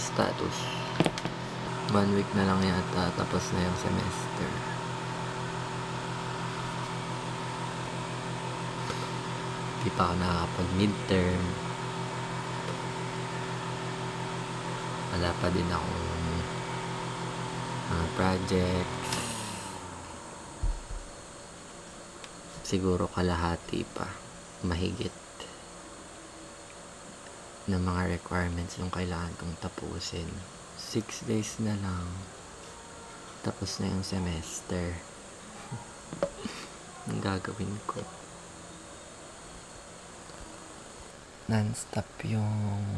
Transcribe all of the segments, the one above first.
status. 1 week na lang yata tapos na yung semester. Di pa ako nakakapag-midterm. Wala pa din akong projects. Siguro kalahati pa, mahigit, ng mga requirements yung kailangan kong tapusin. 6 days na lang tapos na yung semester. Ang gagawin ko, non-stop yung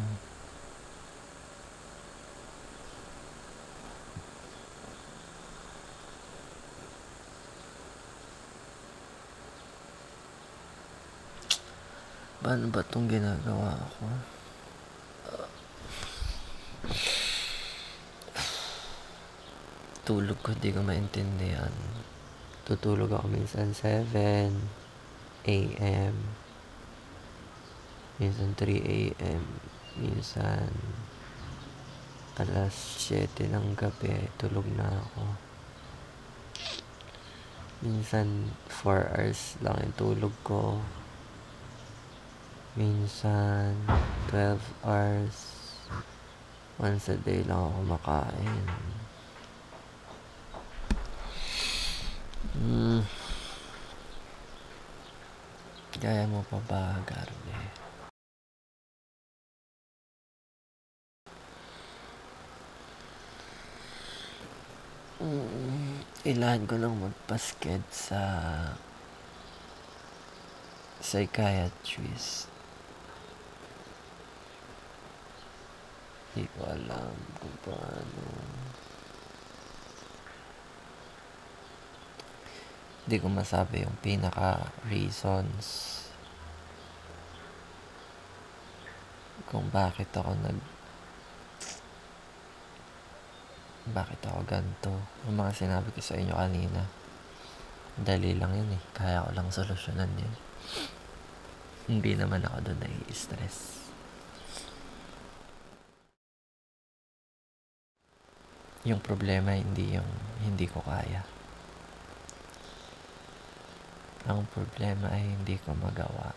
paano ba itong ginagawa ko? Tulog ko, di ko maintindihan. Tutulog ako minsan 7 AM, minsan 3 AM, minsan alas 7 ng gabi, tulog na ako. Minsan 4 hours lang yung tulog ko. Minsan 12 hours. Once a day lang ako makain. Kaya mo pa ba, Garne? Kailangan ko lang magpasked sa psychiatrist. Hindi ko alam kung paano. Hindi ko masabi yung pinaka-reasons kung bakit ako ganito. Yung mga sinabi ko sa inyo kanina, dali lang yun eh. Kaya ko lang solusyonan yun. Hindi naman ako doon nai-stress. Yung problema hindi ko kaya. Ang problema ay hindi ko magawa.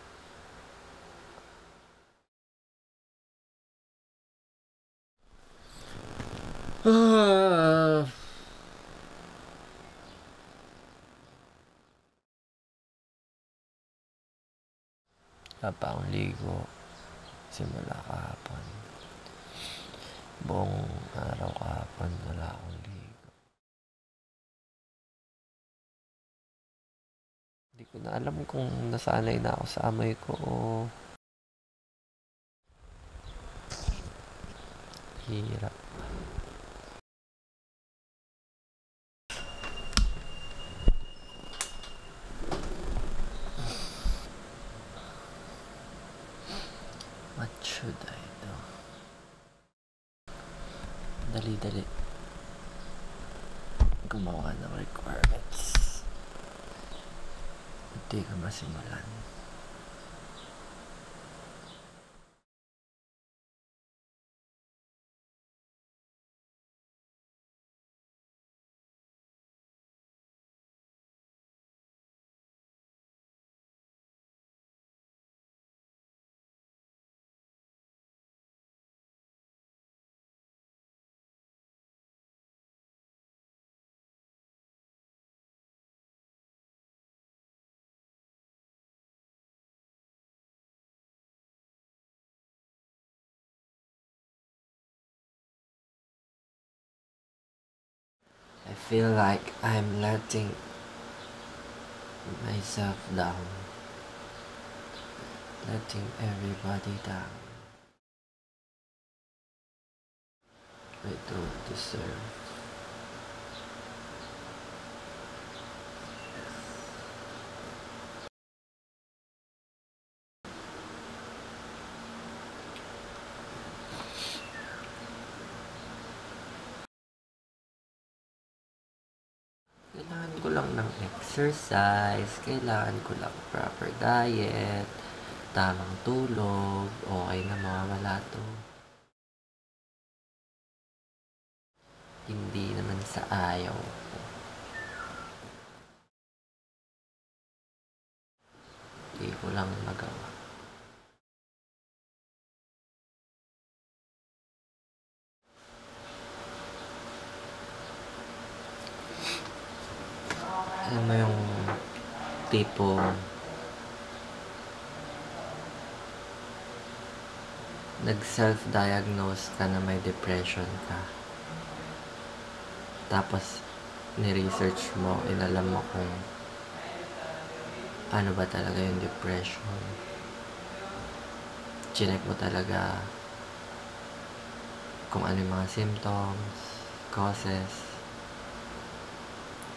Wala pa akong ligo simula kahapon. Buong araw kahapon wala akong ligo. Hindi ko na alam kung nasanay na ako sa amoy ko o hirap. What should I do? Dali-dali gumawa ng requirements. Hindi ka masimulan. I feel like I'm letting myself down, letting everybody down. I don't deserve. Kailangan ko lang ng exercise, kailangan ko lang proper diet, tamang tulog, okay na mawawala to. Hindi naman sa ayaw ko. Hindi ko lang magawa. Alam mo yung tipo nag-self-diagnose ka na may depression ka. Tapos, ni-research mo, inalam mo kung ano ba talaga yung depression. Chinek mo talaga kung ano yung mga symptoms, causes.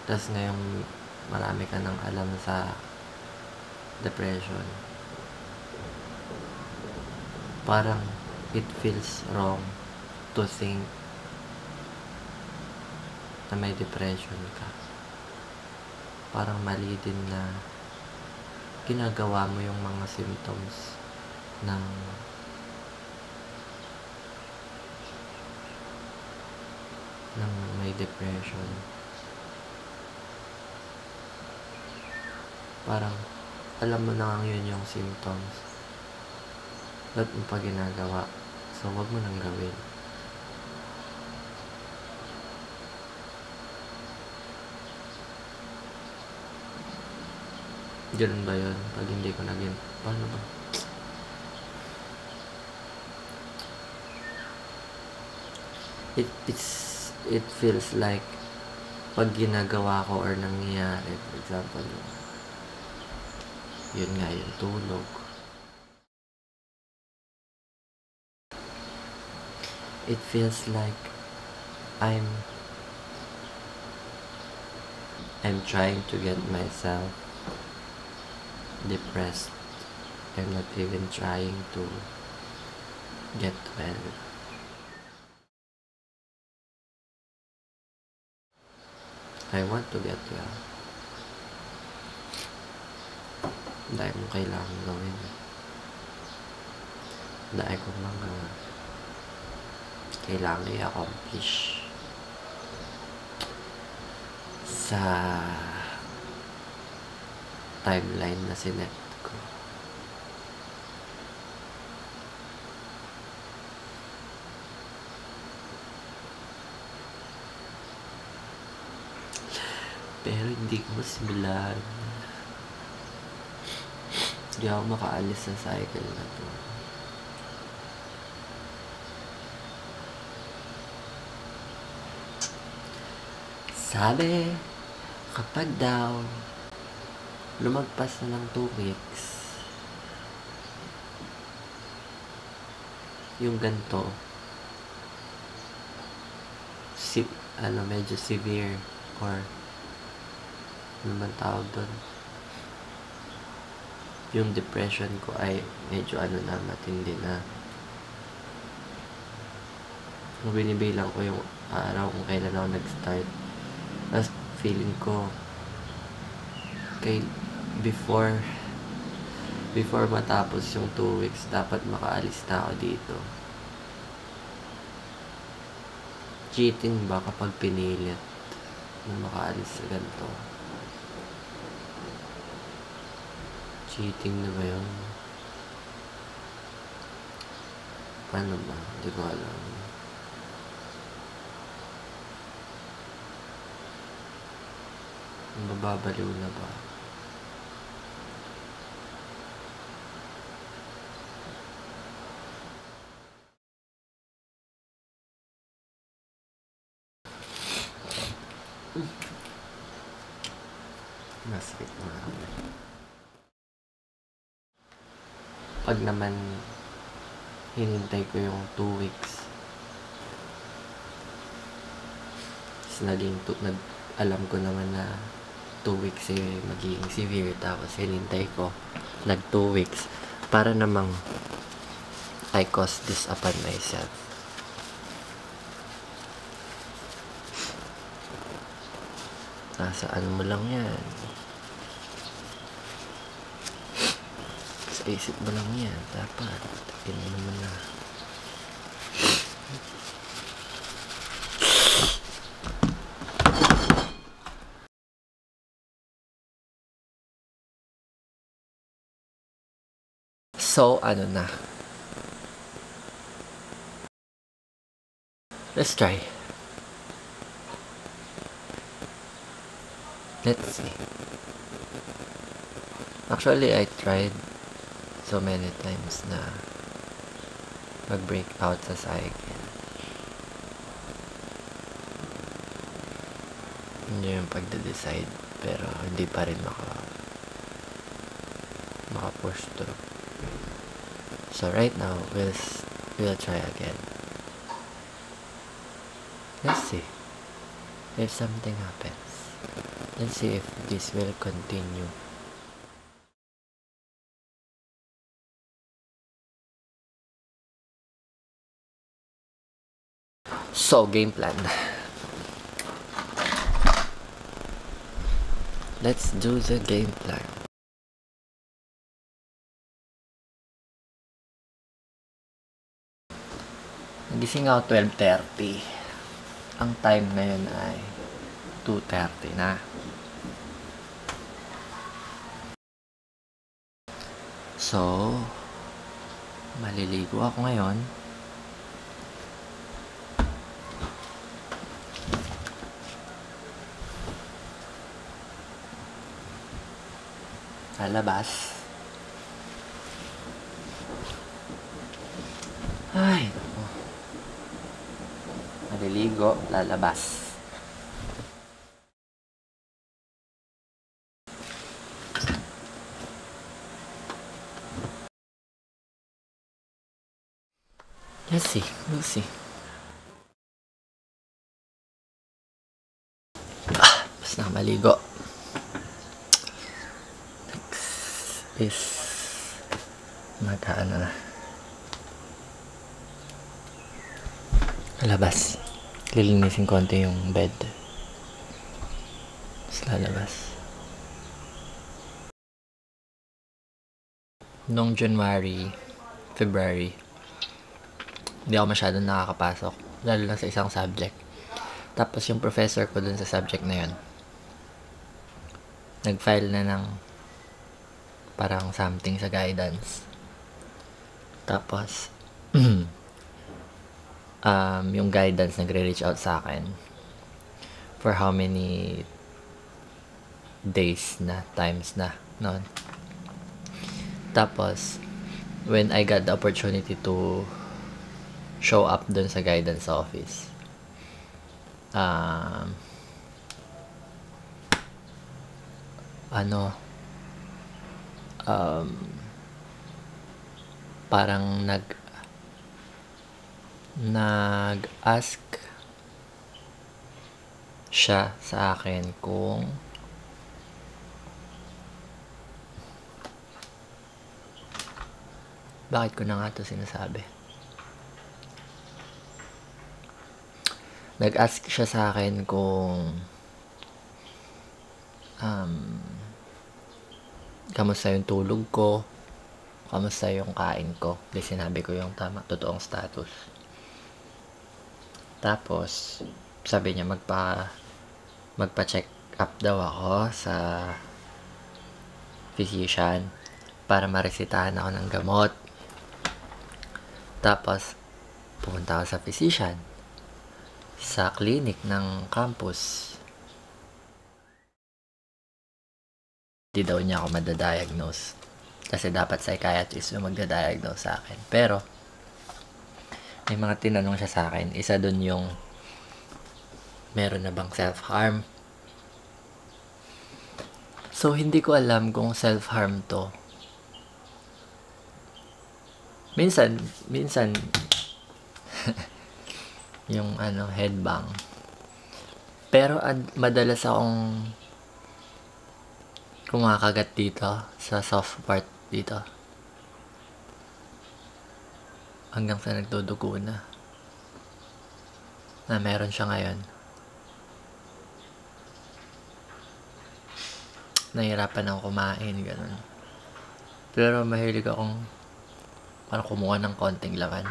Tapos ngayong marami ka nang alam sa depression, parang it feels wrong to think na may depression ka. Parang mali din na ginagawa mo yung mga symptoms ng may depression. Parang alam mo na yun yung symptoms, ba't mo pa ginagawa? So wag mo nang gawin. Ganun ba yun? Pag hindi ko naging paano ba? It feels like pag ginagawa ko or nangyayari, for example, yun nga yung tulog, it feels like I'm trying to get myself depressed. I'm not even trying to get well. I want to get well. Dahil mo kailangan gawin. Dahil ko mga kailangan i-accomplish sa timeline na sinet ko. Pero hindi ko masimulan. Hindi ako makaalis sa cycle na to. Sabi, kapag daw lumagpas na ng 2 weeks, yung ganito, medyo severe, or ano man tawag doon, yung depression ko ay medyo matindi na. Binibilang ko yung araw kung kailan ako nag-start. Tapos feeling ko before matapos yung 2 weeks, dapat makaalis na ako dito. Cheating ba kapag pinilit na makaalis sa ganito? Cheating na ba yun? Paano ba? Hindi ko alam. Mababaliw na ba? Masakit na. Pag naman hinintay ko yung 2 weeks, alam ko naman na 2 weeks magiging severe, tapos hinintay ko 2 weeks para namang I caused this upon myself. Nasaan mo lang yan? Sa isip mo lang yan. Dapat yun naman na. So, ano na. Let's try. Let's see. Actually, I tried so many times na mag-break out sa cycle. Hindi yung pagde-decide, pero hindi pa rin maka-push through. So right now, we'll try again. Let's see if something happens. Let's see if this will continue. So, game plan. Let's do the game plan. Nagising ako 12:30. Ang time ngayon ay 2:30 na. So, maliligo ako ngayon. Lalabas. Ay, naku. Maliligo, lalabas. Let's see, we'll see. Basta maligo. Is magkaano na lalabas, lilinisin konti yung bed, tapos lalabas. Noong January, February, hindi ako masyadong nakakapasok, lalo lang sa isang subject. Tapos yung professor ko dun sa subject na yun, nag-file na ng parang something sa guidance. Tapos yung guidance nagre-reach out sa akin for how many days na, times na noon. Tapos when I got the opportunity to show up dun sa guidance office, parang nag-ask siya sa akin kung bakit ko na nga ito sinasabi. Nag-ask siya sa akin kung kamusta yung tulog ko, kamusta yung kain ko. Di sinabi ko yung totoong status. Tapos sabi niya magpa-check up daw ako sa physician para maresetahan ako ng gamot. Tapos pumunta ako sa physician sa clinic ng campus. Di daw niya ako madadiagnose kasi dapat psychiatrist yung magdadiagnose sa akin. Pero may mga tinanong siya sa akin. Isa dun yung meron na bang self-harm. So hindi ko alam kung self-harm to. Minsan yung headbang. Pero madalas akong kumakagat dito sa soft part dito hanggang sa nagdudugo na meron siya ngayon. Nahirapan akong kumain, ganun. Pero mahilig akong parang kumuha ng konting laman.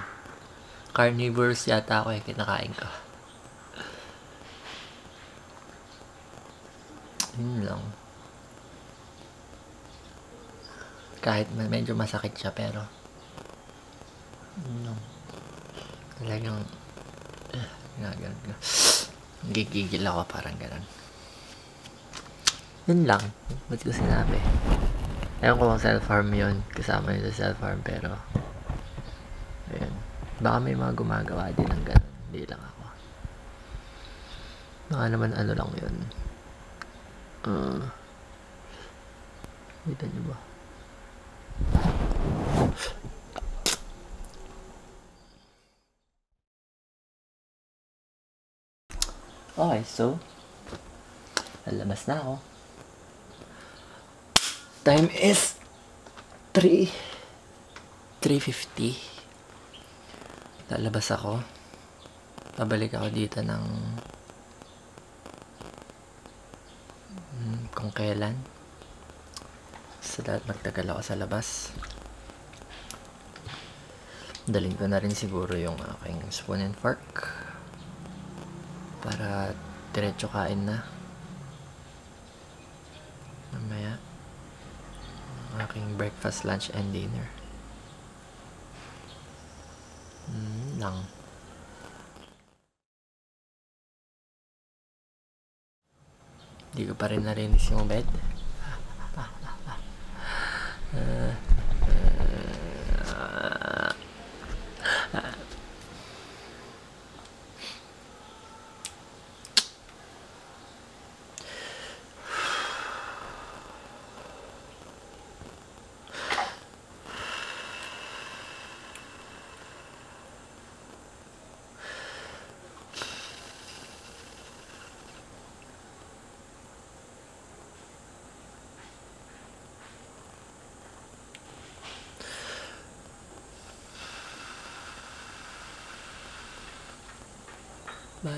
Carnivores yata ako kinakain ko. Yun lang. Kahit medyo masakit siya, pero no, talagang gigigil ako, parang ganun. Yun lang, ba't ko sinabi? Ewan ko kung self-harm yun, kasama yun sa self-harm, pero ayun, baka may mga gumagawa din ng ganun, hindi lang ako. Baka naman ano lang yun, kita niyo ba? Okay, so lalabas na ako. Time is 3:50. Lalabas ako. Pabalik ako dito ng kung kailan. Sa lahat magtagal ako sa labas. Daling ko na rin siguro yung aking spoon and fork para diretso kain na mamaya ang aking breakfast, lunch, and dinner. Lang. Hindi ko pa rin narinis yung bed. Bye.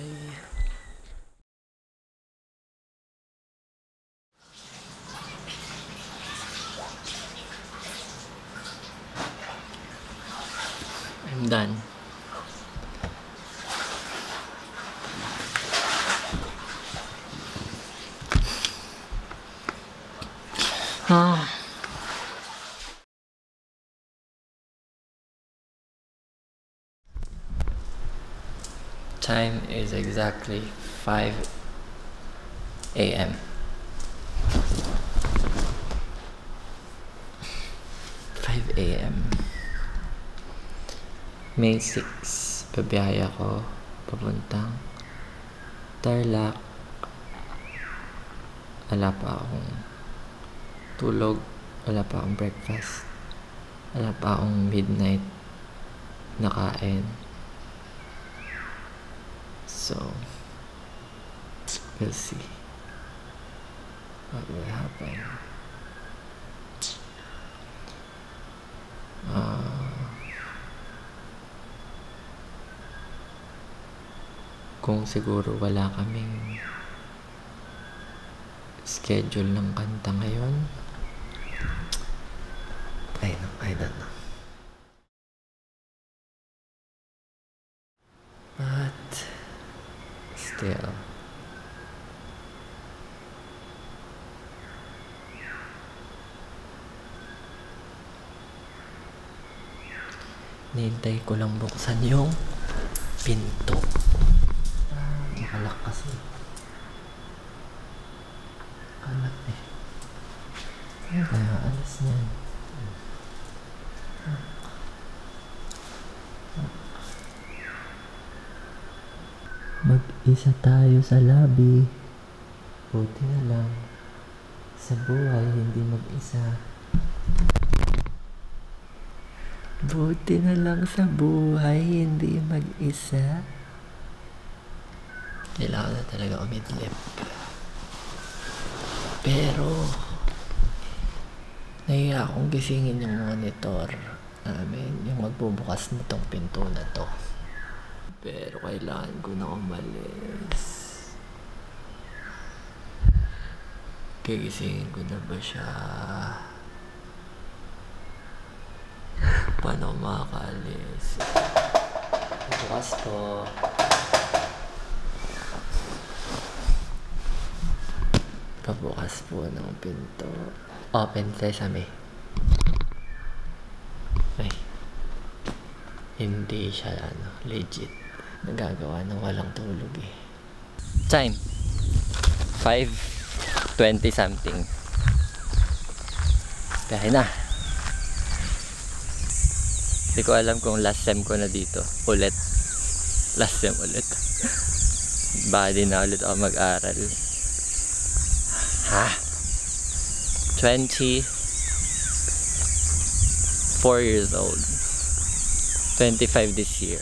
I'm done. Time is exactly 5 a.m. 5 a.m. May 6. Babiyahe ako papuntang Tarlac. Wala pa akong tulog. Wala pa akong breakfast. Wala pa akong midnight nakain. So, we'll see what will happen. Kung siguro wala kaming schedule ng kanta ngayon, I don't know. But still, nihintay ko lang buksan yung pinto. Nakalak kasi. Kalak eh. Kaya alas na. Mag-isa tayo sa lobby. Buti na lang sa buhay hindi mag-isa. Buti na lang sa buhay hindi mag-isa. Kailangan na talaga umidlip. Pero nahiya akong gisingin yung monitor namin, yung magbubukas nitong pinto na to. Pero kailangan ko na umalis. Gigisingin ko na ba siya? Paano ako makakaalis? Bukas po. Pabukas po ng pinto. Open sesame. Hindi siya legit nagagawa ng walang tulog eh. Time 5:20 something. Kaya na. Hindi ko alam kung last sem ko na dito ulit. Last sem ulit. Baka di na ulit ako mag-aral. 24 years old. 25 this year.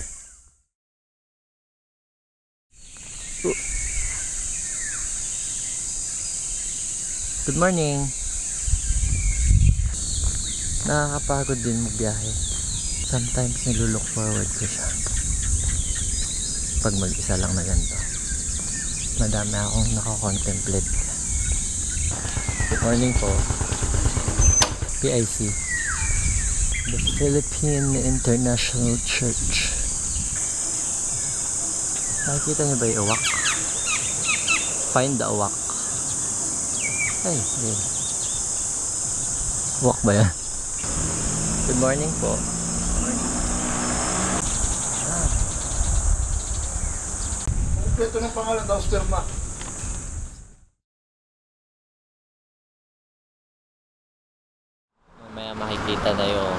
Good morning. Nakakapagod din magbiyahe. Sometimes nilulook forward ko siya. Pag mag-isa lang na ganito. Madami akong nakakontemplate. Good morning po. PIC. The Philippine International Church. Nakikita niyo ba yung uwak? Find the uwak. Ay, yun. Uwak ba yan? Good morning po. Ito ng pangalan daw, sperma. Mamaya makikita na yung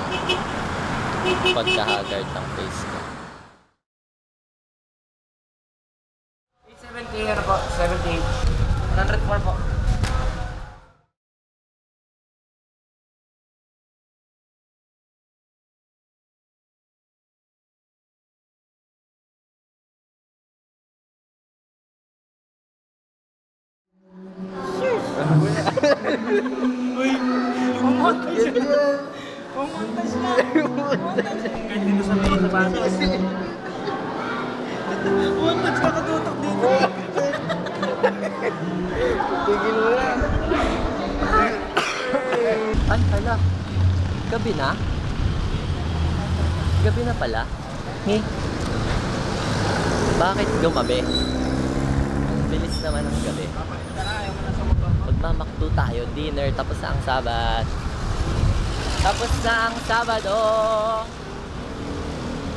pagkahagard ng face ko. 870 ano po? 78. 104 po. Uy, pumuntas na. Pumuntas na. Kahit dito sa mga sapatos. Pumuntas na katutok dito. Tigil mo na. Ay, hala. Gabi na? Gabi na pala? Bakit gumabi? Ang bilis naman ng gabi. Magmamakdo tayo, dinner, tapos na ang Sabat. Tapos na ang Sabado.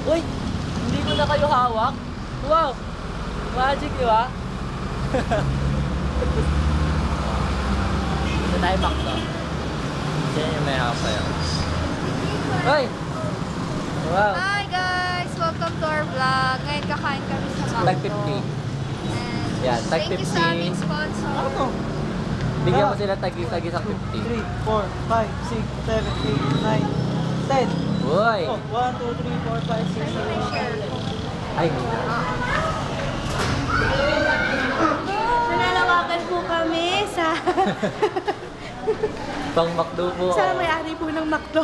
Uy! Hindi ko na kayo hawak. Wow! Magic, di ba? Ito tayo makdo. Diyan yung may hawak sa'yo. Uy! Wow! Hi guys! Welcome to our vlog. Ngayon kakain kami sa Macdo. Tag 50. And Yan, tag thank you 50. sa aming sponsor. Ano to? Bigyan mo sila tag-isa 50. 3, 4, 5, 6, 7, 8, 9, 10. Uy! Oh, 1, 2, 3, 4, 5, 6, 7, 8. Ay! Nananawagan po kami sa Pang McDo po. sa may-ari po ng Macdo.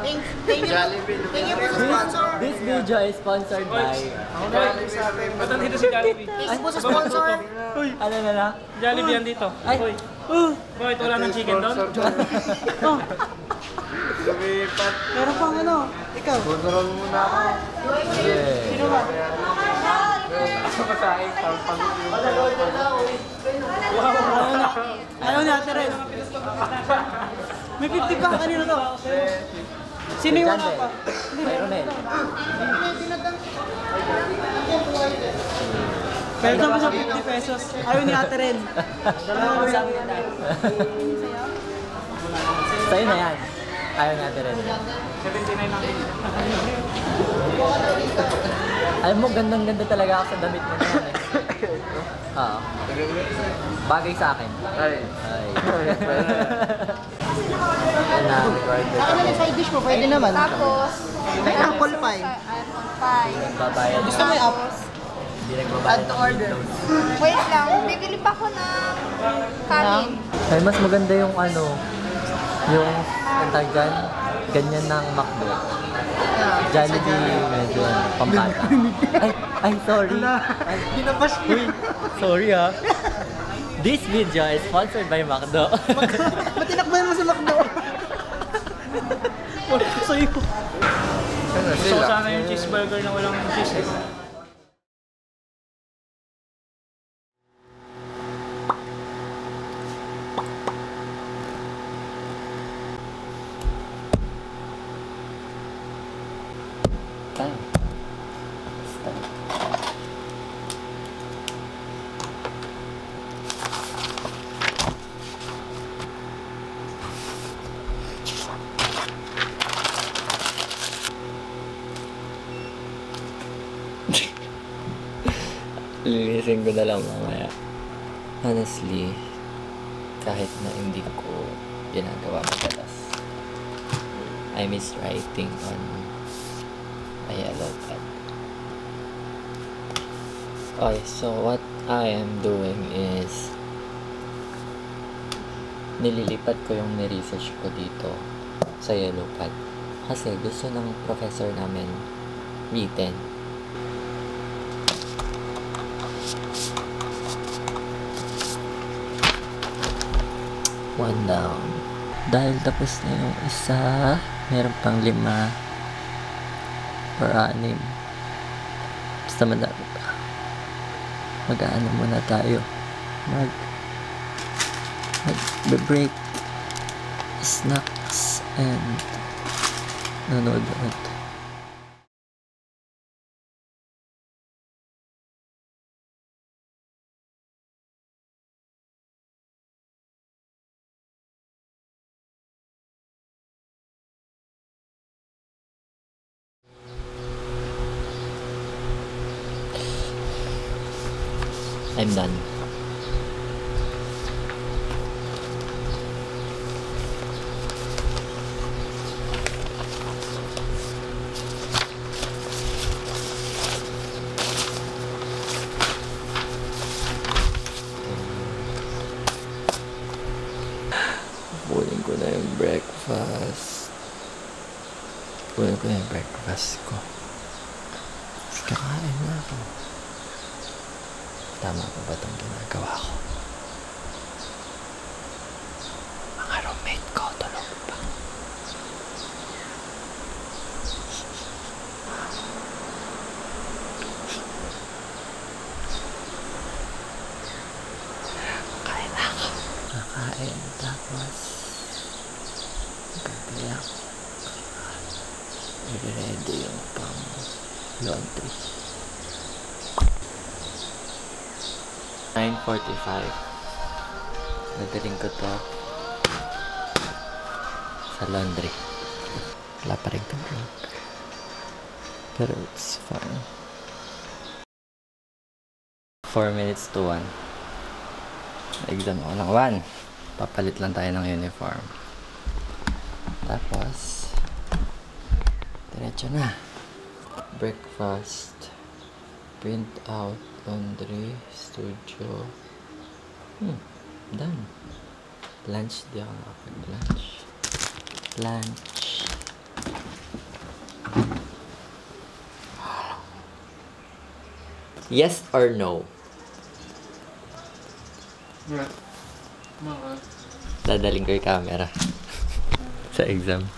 Thank you po sa sponsor. This video is sponsored by... Ba't nandito si Jollibee? Thanks po sa sponsor. Ano na lang? Jollibee yan dito. Ay! Hoy, bakit wala ng chicken doon? Oh, meron pang ano? Ikaw? Sponsoran mo muna ako. Yeah. Sino ba? Ayaw na, ate Ren. May 50 pa, kanino to? Sino yung Jande. pa? Mayroon eh. Pero pa sa 50 pesos. Ayaw ni ate Ren. Dalawang sa akin na. Sa'yo na yan. Ayaw natin rin. 79 lang. Alam mo, gandang-ganda talaga ako sa damit mo naman eh. Oo. Bagay sa akin. Ay. Ay. Saka na side dish mo, pwede naman. Tapos, May apple pie. Apple pie. Babayan. Gusto mo yung apple? Hindi nagbabayad ng windows. Wait lang, bibili pa ako ng kanin. Ay, mas maganda yung ano, yung tag dyan, ganyan ng McDo. Jollibee, medyo pampata. Ay, sorry. Ay, Binabash uy, sorry ha. This video is sponsored by McDo. Matinakbayan mo sa McDo. Sa'yo. Gusto ko sana yung cheeseburger na walang cheese eh. Tayo. Tayo. Lilisin ko na lang mamaya. Honestly, kahit na hindi ko ginagawa madalas, I miss writing on a yellow pad. Okay, so what I am doing is nililipat ko yung ni-research ko dito sa yellow pad kasi gusto ng professor namin written. One down. Dahil tapos na yung isa, meron pang 5 or 6. Basta madami pa. Mag-aano muna tayo. Mag-break snacks and nanonood. I'm done. Kunin ko na yung breakfast. Kunin ko na yung breakfast ko. Kakain na ako. Tama ko ba itong ginagawa ko? Mga roommate ko, tulog pa. Kain na ako. Kakain, tapos gabiyak. I-ready yung pang laundry. 9:45. Nadaling ko to sa laundry. Wala pa rin tubig. Pero it's fine. 4 minutes to 1. Exam ako lang 1. Papalit lang tayo ng uniform. Tapos diretso na. Breakfast. Print out. Laundry, studio. Done. Lunch, di ako nakapag-lunch. Lunch. Yes or no? Dadaling ko yung camera sa exam.